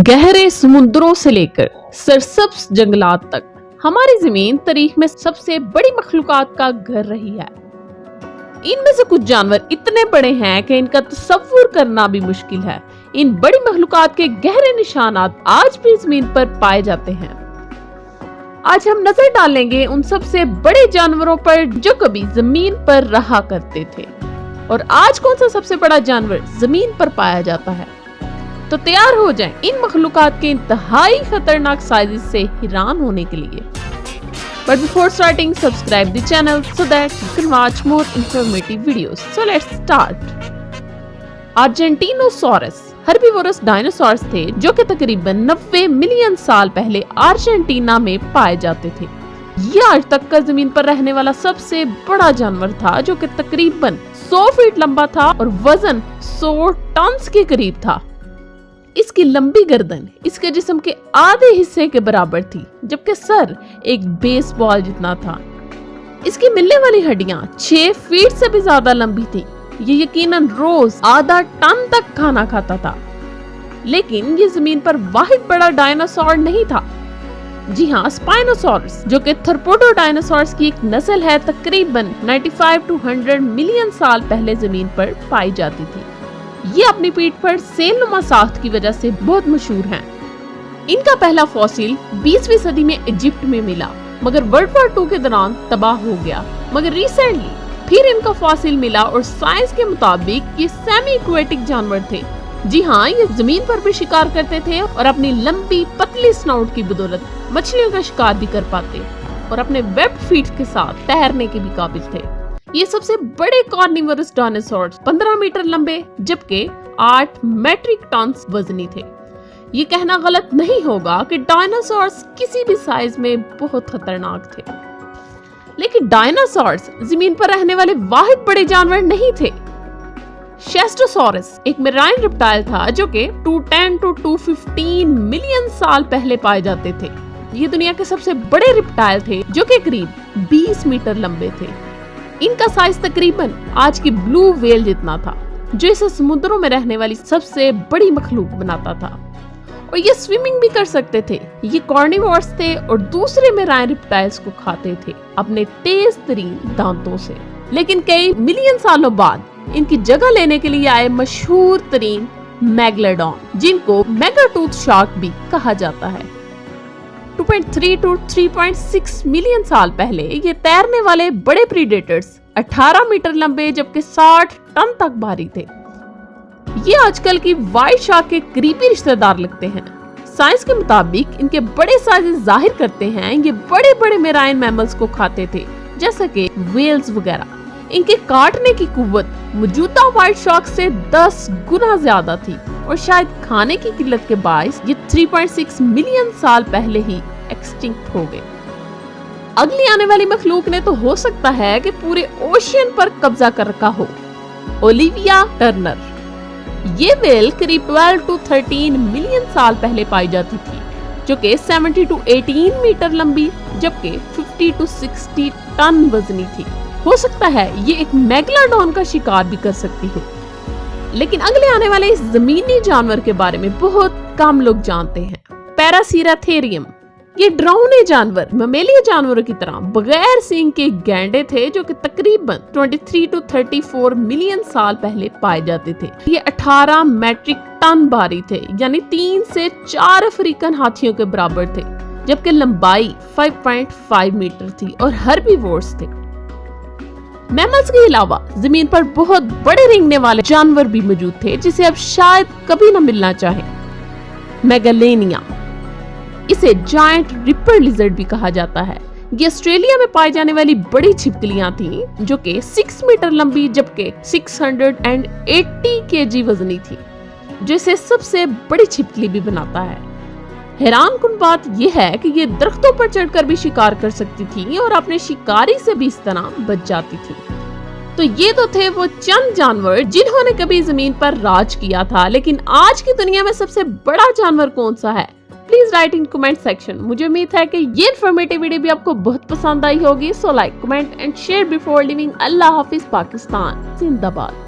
गहरे समुद्रों से लेकर सरसब्ज जंगलात तक हमारी जमीन तारीख में सबसे बड़ी मखलूकात का घर रही है। इनमें से कुछ जानवर इतने बड़े हैं कि इनका तस्वुर करना भी मुश्किल है। इन बड़ी मखलूकात के गहरे निशानात आज भी जमीन पर पाए जाते हैं। आज हम नजर डालेंगे उन सबसे बड़े जानवरों पर जो कभी जमीन पर रहा करते थे। और आज कौन सा सबसे बड़ा जानवर जमीन पर पाया जाता है? तो तैयार हो जाएं इन मखलूकात के इंतहाई खतरनाक साइज से हैरान होने के लिए। But before starting, subscribe the channel so that you can watch more informative videos. So let's start. Argentinosaurus herbivorous dinosaurs थे जो कि तकरीबन 90 मिलियन साल पहले अर्जेंटीना में पाए जाते थे। ये आज तक का जमीन पर रहने वाला सबसे बड़ा जानवर था जो कि तकरीबन 100 फीट लंबा था और वजन 100 टन के करीब था। इसकी लंबी गर्दन इसके जिस्म के आधे हिस्से के बराबर थी, जबकि सर एक बेसबॉल जितना था। इसकी मिलने वाली हड्डियां 6 फीट से भी ज्यादा लंबी थी। ये यकीनन रोज आधा टन तक खाना खाता था। लेकिन ये जमीन पर वाहिद बड़ा डायनासोर नहीं था। जी हाँ, स्पाइनोसॉरस जो कि थेरोपोडो डायनासोर्स की एक नस्ल है, तकरीबन 95 to 100 मिलियन साल पहले जमीन पर पाई जाती थी। ये अपनी पीठ पर सेलनुमा साख्त की वजह से बहुत मशहूर हैं। इनका पहला फॉसिल 20वीं सदी में इजिप्ट में मिला, मगर वर्ल्ड वॉर 2 के दौरान तबाह हो गया। मगर रिसेंटली फिर इनका फॉसिल मिला और साइंस के मुताबिक ये सेमी एक्वेटिक जानवर थे। जी हाँ, ये जमीन पर भी शिकार करते थे और अपनी लंबी पतली स्नोट की बदौलत मछलियों का शिकार भी कर पाते और अपने वेब फीट के साथ तैरने के भी काबिल थे। ये सबसे बड़े कार्निवोरस डायनासोर्स 15 मीटर लंबे जबकि 8 मेट्रिक टन वजनी थे। ये कहना गलत नहीं होगा कि डायनासोर्स किसी भी साइज में बहुत खतरनाक थे, लेकिन डायनासोर्स जमीन पर रहने वाले वाहिद बड़े जानवर नहीं थे। शेस्टोसॉरस एक मेराइन रेप्टाइल था जो कि 210 to 215 मिलियन साल पहले पाए जाते थे। ये दुनिया के सबसे बड़े रेप्टाइल थे जो कि करीब 20 मीटर लंबे थे। इनका साइज तकरीबन आज की ब्लू व्हेल जितना था, जो इसे समुद्रों में रहने वाली सबसे बड़ी मखलूक बनाता था। और ये स्विमिंग भी कर सकते थे। ये कार्निवोरस थे और दूसरे मेराइन रेप्टाइल्स को खाते थे अपने तेज तरीन दांतों से। लेकिन कई मिलियन सालों बाद इनकी जगह लेने के लिए आए मशहूर तरीन मेगलोडॉन, जिनको मेगाटूथ शार्क भी कहा जाता है। 2.3 to 3.6 मिलियन साल पहले ये तैरने वाले बड़े प्रीडेटर्स 18 मीटर लंबे जबकि 60 टन तक भारी थे। ये आजकल की व्हाइट शार्क के करीबी रिश्तेदार लगते हैं। साइंस के मुताबिक इनके बड़े साइज जाहिर करते हैं ये बड़े बड़े मेराइन मैमल्स को खाते थे, जैसे कि व्हेल्स वगैरह। इनके काटने की कुव्वत मौजूदा व्हाइट शार्क से 10 गुना ज्यादा थी और शायद खाने की किल्लत के बायस ये 3.6 मिलियन साल पहले ही एक्सटिंक्ट हो गए। अगली आने वाली मखलूक ने तो हो सकता है कि पूरे ओशियन पर कब्जा कर रखा हो। ओलिविया टर्नर ये व्हेल करीब 12 to 13 मिलियन साल पहले पाई जाती थी, जो कि 70 to 18 मीटर लंबी जबकि 50 to 60 टन वजनी थी। हो सकता है ये एक मेगलोडॉन का शिकार भी कर सकती हो। लेकिन अगले आने वाले इस जमीनी जानवर के बारे में बहुत कम लोग जानते हैं। पैरासीराथेरियम ये डरावने जानवर ममेलिया जानवरों की तरह बगैर सींग के गैंडे थे जो कि तकरीबन 23 to 34 मिलियन साल पहले पाए जाते थे। ये 18 मेट्रिक टन भारी थे, यानी 3 से 4 अफ्रीकन हाथियों के बराबर थे, जबकि लंबाई 5.5 मीटर थी और हर्बीवोर्स थे। मैमल्स के अलावा जमीन पर बहुत बड़े रेंगने वाले जानवर भी मौजूद थे जिसे अब शायद कभी न मिलना चाहे। मेगालेनिया इसे जायंट रिपर लिजर्ड भी कहा जाता है। ये ऑस्ट्रेलिया में पाई जाने वाली बड़ी छिपकलियां थी जो कि 6 मीटर लंबी जबकि 680 kg वजनी थी, जो इसे सबसे बड़ी छिपकली भी बनाता है। हैरानकुन बात यह है कि ये दरख्तों पर चढ़कर भी शिकार कर सकती थी और अपने शिकारी से भी इस तरह बच जाती थी। तो ये तो थे वो चंद जानवर जिन्होंने कभी जमीन पर राज किया था, लेकिन आज की दुनिया में सबसे बड़ा जानवर कौन सा है? Please right in comment section. मुझे उम्मीद है कि ये इन्फॉर्मेटिव वीडियो भी आपको बहुत पसंद आई होगी। So like, comment and share before leaving. अल्लाह हाफिज। पाकिस्तान जिंदाबाद।